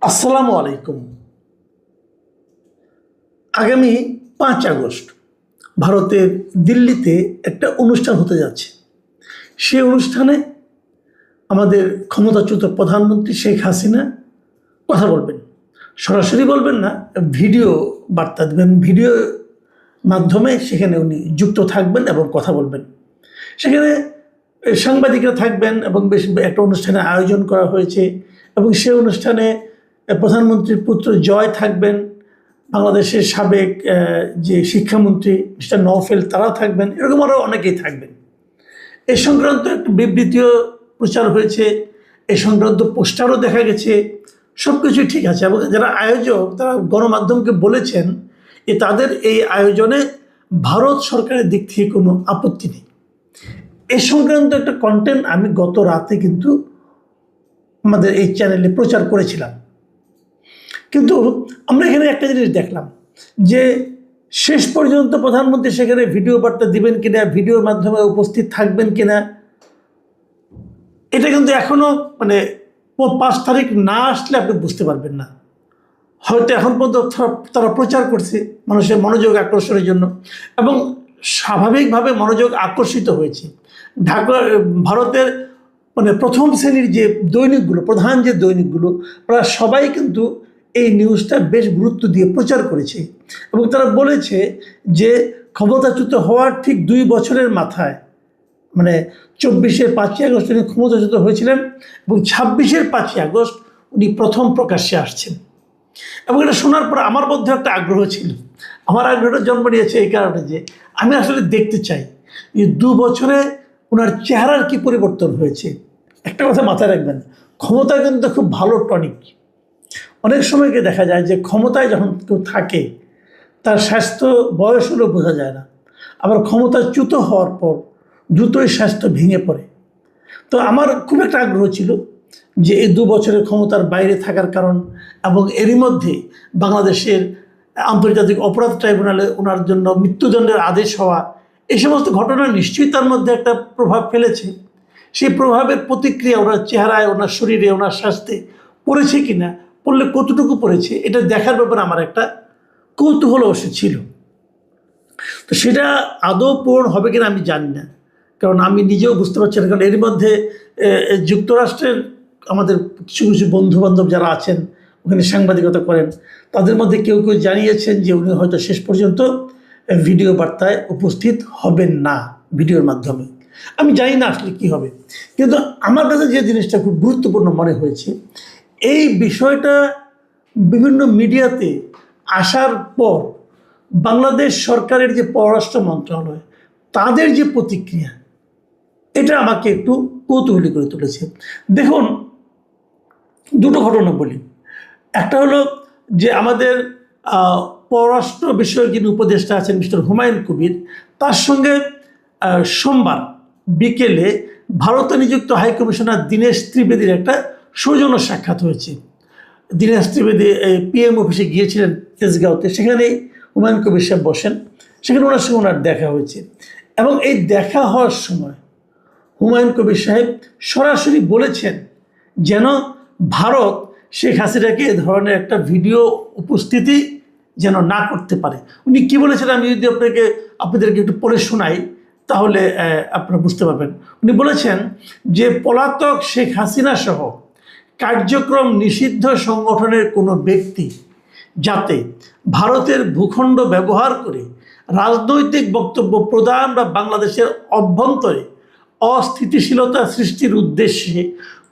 আসসালামু আলাইকুম। আগামী 5 আগস্ট ভারতের দিল্লিতে একটা অনুষ্ঠান হতে যাচ্ছে। সেই অনুষ্ঠানে আমাদের ক্ষমতাচ্যুত প্রধানমন্ত্রী শেখ হাসিনা কথা বলবেন। সরাসরি বলবেন না, ভিডিও বার্তা দেবেন, ভিডিও মাধ্যমে সেখানে উনি যুক্ত থাকবেন এবং কথা বলবেন। সেখানে সাংবাদিকরা থাকবেন এবং বেশ একটা অনুষ্ঠানের আয়োজন করা হয়েছে এবং সেই অনুষ্ঠানে প্রধানমন্ত্রীর পুত্র জয় থাকবেন, বাংলাদেশের সাবেক যে শিক্ষামন্ত্রী মিস্টার নওফেল তারাও থাকবেন, এরকম আরও অনেকেই থাকবেন। এ সংক্রান্ত একটা বিবৃতিও প্রচার হয়েছে, এ সংক্রান্ত পোস্টারও দেখা গেছে। সব কিছুই ঠিক আছে এবং যারা আয়োজক তারা গণমাধ্যমকে বলেছেন যে তাদের এই আয়োজনে ভারত সরকারের দিক থেকে কোনো আপত্তি নেই। এ সংক্রান্ত একটা কন্টেন্ট আমি গত রাতে কিন্তু আমাদের এই চ্যানেলে প্রচার করেছিলাম। কিন্তু আমরা এখানে একটা জিনিস দেখলাম যে শেষ পর্যন্ত প্রধানমন্ত্রী সেখানে ভিডিও বার্তা দিবেন কিনা, ভিডিওর মাধ্যমে উপস্থিত থাকবেন কিনা, এটা কিন্তু এখনও 5 তারিখ না আসলে আপনি বুঝতে পারবেন না। হয়তো এখন পর্যন্ত তারা প্রচার করছে মানুষের মনোযোগ আকর্ষণের জন্য এবং স্বাভাবিকভাবে মনোযোগ আকর্ষিত হয়েছে। ভারতের প্রথম শ্রেণীর যে দৈনিকগুলো, প্রধান যে দৈনিকগুলো, প্রায় সবাই কিন্তু এই নিউজটা বেশ গুরুত্ব দিয়ে প্রচার করেছে এবং তারা বলেছে যে ক্ষমতাচ্যুত হওয়ার ঠিক 2 বছরের মাথায় 24-এর 5ই আগস্ট উনি ক্ষমতাচ্যুত হয়েছিলেন এবং 26-এর 5ই আগস্ট উনি প্রথম প্রকাশ্যে আসছেন। এবং এটা শোনার পর আমার মধ্যে একটা আগ্রহ ছিল। আমার আগ্রহটা জন্ম নিয়েছে এই কারণে যে আমি আসলে দেখতে চাই যে 2 বছরে ওনার চেহারার কি পরিবর্তন হয়েছে। একটা কথা মাথায় রাখবেন, ক্ষমতা কিন্তু খুব ভালো টনিক। অনেক সময়কে দেখা যায় যে ক্ষমতায় যখন কেউ থাকে তার স্বাস্থ্য বয়স হলেও বোঝা যায় না, আবার ক্ষমতাচ্যুত হওয়ার পর দ্রুতই স্বাস্থ্য ভেঙে পড়ে। তো আমার খুব একটা আগ্রহ ছিল যে এই 2 বছরের ক্ষমতার বাইরে থাকার কারণ এবং এরই মধ্যে বাংলাদেশের আন্তর্জাতিক অপরাধ ট্রাইব্যুনালে ওনার জন্য মৃত্যুদণ্ডের আদেশ হওয়া, এই সমস্ত ঘটনা নিশ্চয়ই তার মধ্যে একটা প্রভাব ফেলেছে। সেই প্রভাবের প্রতিক্রিয়া ওনার চেহারায়, ওনার শরীরে, ওনার স্বাস্থ্যে পড়েছে কিনা, পড়লে কতটুকু পড়েছে, এটা দেখার ব্যাপারে আমার একটা কৌতূহল অবশ্য ছিল। তো সেটা আদৌ পূরণ হবে কিনা আমি জানি না, কারণ আমি নিজেও বুঝতে পারছি না। কারণ এর মধ্যে যুক্তরাষ্ট্রের আমাদের কিছু কিছু বন্ধুবান্ধব যারা আছেন ওখানে সাংবাদিকতা করেন, তাদের মধ্যে কেউ কেউ জানিয়েছেন যে উনি হয়তো শেষ পর্যন্ত ভিডিও বার্তায় উপস্থিত হবেন না, ভিডিওর মাধ্যমে। আমি জানি না আসলে কী হবে, কিন্তু আমার কাছে যে জিনিসটা খুব গুরুত্বপূর্ণ মনে হয়েছে, এই বিষয়টা বিভিন্ন মিডিয়াতে আসার পর বাংলাদেশ সরকারের যে পররাষ্ট্র মন্ত্রণালয় তাদের যে প্রতিক্রিয়া, এটা আমাকে একটু কৌতূহলী করে তুলেছে। দেখুন, দুটো ঘটনা বলি। একটা হলো যে আমাদের পররাষ্ট্র বিষয়ক যিনি উপদেষ্টা আছেন মিস্টার হুমায়ুন কবির, তার সঙ্গে সোমবার বিকেলে ভারতে নিযুক্ত হাইকমিশনার দীনেশ ত্রিবেদীর একটা সৌজন্য সাক্ষাৎ হয়েছে। দীনেশ ত্রিবেদী পিএম অফিসে গিয়েছিলেন তেজগাঁওতে, সেখানেই হুমায়ুন কবির সাহেব বসেন, সেখানে ওনার সঙ্গে ওনার দেখা হয়েছে এবং এই দেখা হওয়ার সময় হুমায়ুন কবির সাহেব সরাসরি বলেছেন যেন ভারত শেখ হাসিনাকে এ ধরনের একটা ভিডিও উপস্থিতি যেন না করতে পারে। উনি কী বলেছেন আমি যদি আপনাদেরকে একটু পড়ে শোনাই তাহলে আপনারা বুঝতে পারবেন। উনি বলেছেন যে পলাতক শেখ হাসিনা সহ কার্যক্রম নিষিদ্ধ সংগঠনের কোনো ব্যক্তি যাতে ভারতের ভূখণ্ড ব্যবহার করে রাজনৈতিক বক্তব্য প্রদান বা বাংলাদেশের অভ্যন্তরে অস্থিতিশীলতা সৃষ্টির উদ্দেশ্যে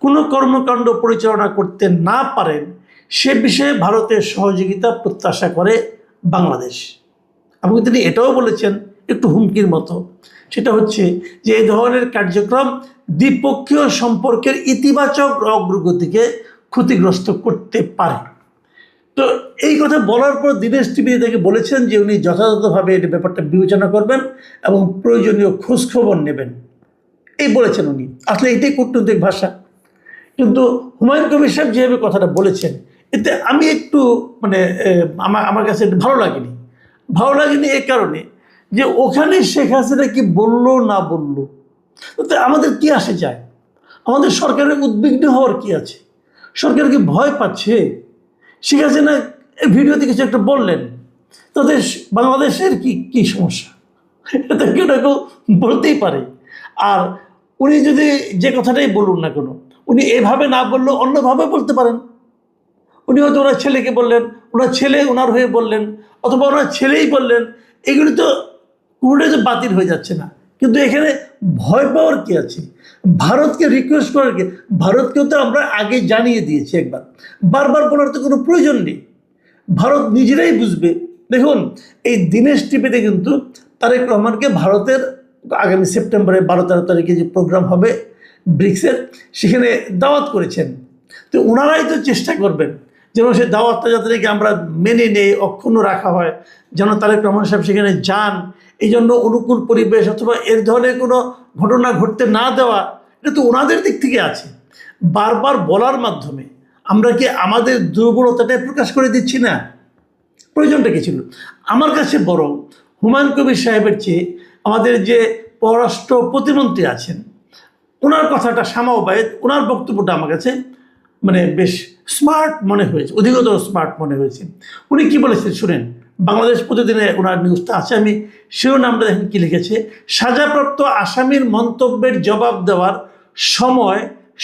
কোনো কর্মকাণ্ড পরিচালনা করতে না পারেন সে বিষয়ে ভারতের সহযোগিতা প্রত্যাশা করে বাংলাদেশ। এবং তিনি এটাও বলেছেন একটু হুমকির মতো, সেটা হচ্ছে যে এই ধরনের কার্যক্রম দ্বিপক্ষীয় সম্পর্কের ইতিবাচক অগ্রগতিকে ক্ষতিগ্রস্ত করতে পারে। তো এই কথা বলার পর দীনেশ ত্রিবেদী তাকে বলেছেন যে উনি যথাযথভাবে এই ব্যাপারটা বিবেচনা করবেন এবং প্রয়োজনীয় খোঁজখবর নেবেন, এই বলেছেন উনি। আসলে এটাই কূটনৈতিক ভাষা। কিন্তু হুমায়ুন কবির সাহেব যেভাবে কথাটা বলেছেন, এতে আমি একটু আমার কাছে একটু ভালো লাগেনি এই কারণে যে ওখানে শেখ হাসিনা কি বললো না বললো তাতে আমাদের কি আসে যায়? আমাদের সরকারের উদ্বিগ্ন হওয়ার কি আছে? সরকার কি ভয় পাচ্ছে? শেখ হাসিনা ভিডিওতে কিছু একটা বললেন, তাদের বাংলাদেশের কি কি সমস্যা, এটা কেউ না কেউ বলতেই পারে। আর উনি যদি যে কথাটাই বলুন না কেন, উনি এভাবে না বললেও অন্যভাবে বলতে পারেন। উনি হয়তো ওনার ছেলেকে বললেন, ওনার ছেলে ওনার হয়ে বললেন, অথবা ওনার ছেলেই বললেন, এগুলি তো কোনোটাই তো বাতিল হয়ে যাচ্ছে না। কিন্তু এখানে ভয় পাওয়ার কি আছে? ভারতকে রিকোয়েস্ট করার কি? ভারতকেও তো আমরা আগে জানিয়ে দিয়েছি একবার, বারবার বলার তো কোনো প্রয়োজন নেই। ভারত নিজেরাই বুঝবে। দেখুন, এই দিনেশ টিভিতে কিন্তু তারেক রহমানকে ভারতের আগামী সেপ্টেম্বরে 12-13 তারিখে যে প্রোগ্রাম হবে ব্রিক্সের, সেখানে দাওয়াত করেছেন। তো ওনারাই তো চেষ্টা করবেন যেন সেই দাওয়াতটা যাতে নাকি আমরা মেনে নেই, অক্ষুণ্ণ রাখা হয়, যেন তারেক রহমান সাহেব সেখানে যান। এই জন্য অনুকূল পরিবেশ অথবা এর ধরনের কোনো ঘটনা ঘটতে না দেওয়া, এটা তো ওনাদের দিক থেকে আছে। বারবার বলার মাধ্যমে আমরা কি আমাদের দুর্বলতাটাই প্রকাশ করে দিচ্ছি না? প্রয়োজনটা কি ছিল? আমার কাছে বরং হুমায়ুন কবির সাহেবের চেয়ে আমাদের যে পররাষ্ট্র প্রতিমন্ত্রী আছেন, ওনার কথাটা শামা ওবায়েদ, ওনার বক্তব্যটা আমার কাছে মানে বেশ স্মার্ট মনে হয়েছে, অধিকতর স্মার্ট মনে হয়েছে। উনি কি বলেছেন শুনেন, বাংলাদেশ প্রতিদিনে ওনার নিউজটা আছে, আমি শিরোনামটা দেখেন কি লিখেছে: সাজাপ্রাপ্ত আসামির মন্তব্যের জবাব দেওয়ার সময়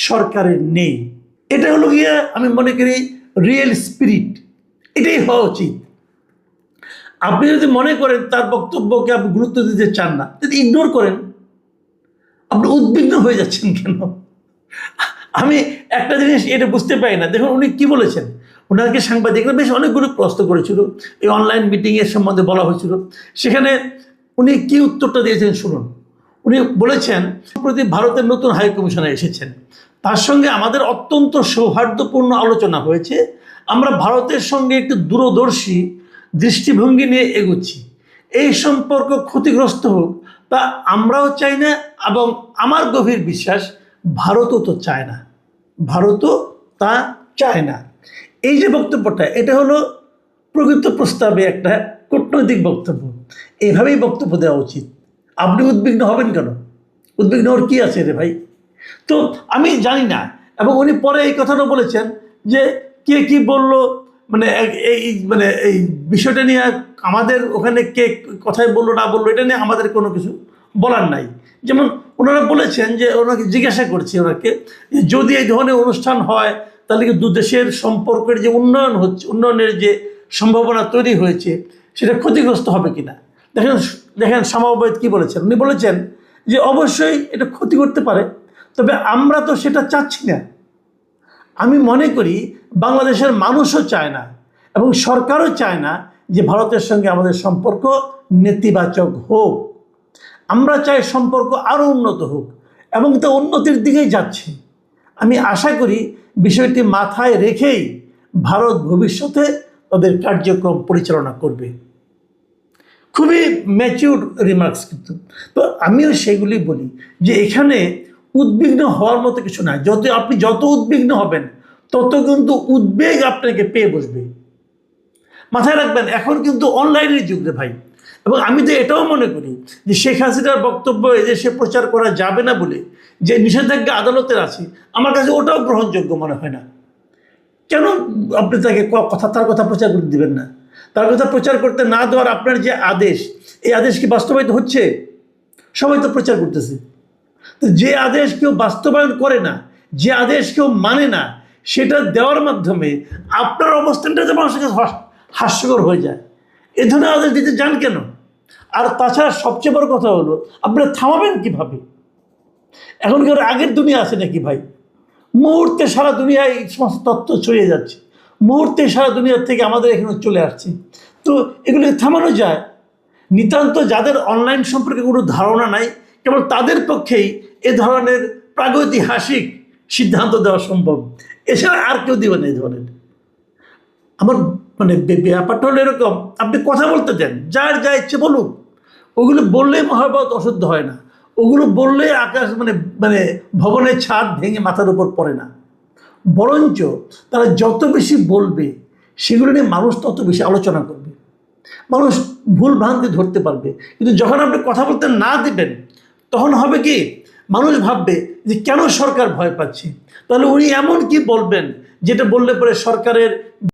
সরকারের নেই। এটা হলো গিয়ে আমি মনে করি রিয়েল স্পিরিট, এটাই হওয়া উচিত। আপনি যদি মনে করেন তার বক্তব্যকে আপনি গুরুত্ব দিতে চান না, যদি ইগনোর করেন, আপনি উদ্বিগ্ন হয়ে যাচ্ছেন কেন? আমি একটা জিনিস এটা বুঝতে পারি না। দেখুন উনি কি বলেছেন, ওনাকে সাংবাদিকরা বেশ অনেকগুলো প্রশ্ন করেছিল, এই অনলাইন মিটিংয়ের সম্বন্ধে বলা হয়েছিল, সেখানে উনি কি উত্তরটা দিয়েছেন শুনুন। উনি বলেছেন, সম্প্রতি ভারতের নতুন হাই কমিশনার এসেছেন, তার সঙ্গে আমাদের অত্যন্ত সৌহার্দ্যপূর্ণ আলোচনা হয়েছে। আমরা ভারতের সঙ্গে একটি দূরদর্শী দৃষ্টিভঙ্গি নিয়ে এগোচ্ছি। এই সম্পর্ক ক্ষতিগ্রস্ত হোক তা আমরাও চাই না, এবং আমার গভীর বিশ্বাস ভারতও তো চায় না, ভারতও তা চায় না। এই যে বক্তব্যটা, এটা হলো প্রকৃত প্রস্তাবে একটা কূটনৈতিক বক্তব্য, এইভাবেই বক্তব্য দেওয়া উচিত। আপনি উদ্বিগ্ন হবেন কেন? উদ্বিগ্ন হওয়ার কী আছে রে ভাই? তো আমি জানি না। এবং উনি পরে এই কথাটা বলেছেন যে কে কি বলল, মানে এই বিষয়টা নিয়ে আমাদের ওখানে কে কথাই বললো না বললো, এটা নিয়ে আমাদের কোনো কিছু বলার নাই। যেমন ওনারা বলেছেন যে ওনাকে জিজ্ঞাসা করছি ওনাকে, যদি এই ধরনের অনুষ্ঠান হয় তাহলে কি দু দেশের সম্পর্কের যে উন্নয়ন হচ্ছে, উন্নয়নের যে সম্ভাবনা তৈরি হয়েছে, সেটা ক্ষতিগ্রস্ত হবে কিনা। দেখেন শামা ওবায়েদ কী বলেছেন, উনি বলেছেন যে অবশ্যই এটা ক্ষতি করতে পারে, তবে আমরা তো সেটা চাচ্ছি না। আমি মনে করি বাংলাদেশের মানুষও চায় না এবং সরকারও চায় না যে ভারতের সঙ্গে আমাদের সম্পর্ক নেতিবাচক হোক। আমরা চাই সম্পর্ক আরও উন্নত হোক, এবং তা উন্নতির দিকেই যাচ্ছে। আমি আশা করি বিষয়টি মাথায় রেখেই ভারত ভবিষ্যতে তাদের কার্যক্রম পরিচালনা করবে। খুবই ম্যাচিউর রিমার্কস কিন্তু। তো আমিও সেগুলি বলি যে এখানে উদ্বিগ্ন হওয়ার মতো কিছু নাই। আপনি যত উদ্বিগ্ন হবেন তত কিন্তু উদ্বেগ আপনাকে পেয়ে বসবে। মাথায় রাখবেন, এখন কিন্তু অনলাইনের যুগ রে ভাই। এবং আমি তো এটাও মনে করি যে শেখ হাসিনার বক্তব্য এদেশে প্রচার করা যাবে না বলে যে নিষেধাজ্ঞা আদালতের আছে, আমার কাছে ওটাও গ্রহণযোগ্য মনে হয় না। কেন আপনি তাকে তার কথা প্রচার করতে দিবেন না? তার কথা প্রচার করতে না দেওয়ার আপনার যে আদেশ, এই আদেশ কি বাস্তবায়িত হচ্ছে? সবাই তো প্রচার করতেছে। তো যে আদেশ কেউ বাস্তবায়ন করে না, যে আদেশ কেউ মানে না, সেটা দেওয়ার মাধ্যমে আপনার অবস্থানটা যে মানুষের কাছে হাস্যকর হয়ে যায়। এ ধরনের আদেশ দিতে যান কেন? আর তাছাড়া সবচেয়ে বড় কথা হলো, আপনারা থামাবেন কীভাবে? এখন কি ওর আগের দুনিয়া আছে নাকি ভাই? মুহূর্তে সারা দুনিয়ায় এই সমস্ত তথ্য ছড়িয়ে যাচ্ছে, মুহূর্তে সারা দুনিয়ার থেকে আমাদের এখানে চলে আসছে। তো এগুলোকে থামানো যায়। নিতান্ত যাদের অনলাইন সম্পর্কে কোনো ধারণা নাই, কেবল তাদের পক্ষেই এ ধরনের প্রাগৈতিহাসিক সিদ্ধান্ত দেওয়া সম্ভব, এছাড়া আর কেউ দিবে না এই ধরনের। আমার মানে ব্যাপারটা হলো এরকম, আপনি কথা বলতে দেন, যার যা ইচ্ছে বলুক। ওগুলো বললেই মহাভারত অশুদ্ধ হয় না, ওগুলো বললে আকাশ মানে মানে ভবনের ছাদ ভেঙে মাথার উপর পড়ে না। বরঞ্চ তারা যত বেশি বলবে সেগুলো নিয়ে মানুষ তত বেশি আলোচনা করবে, মানুষ ভুল ভ্রান্তি ধরতে পারবে। কিন্তু যখন আপনি কথা বলতে না দিবেন, তখন হবে কি, মানুষ ভাববে যে কেন সরকার ভয় পাচ্ছে, তাহলে উনি এমন কি বলবেন যেটা বললে পরে সরকারের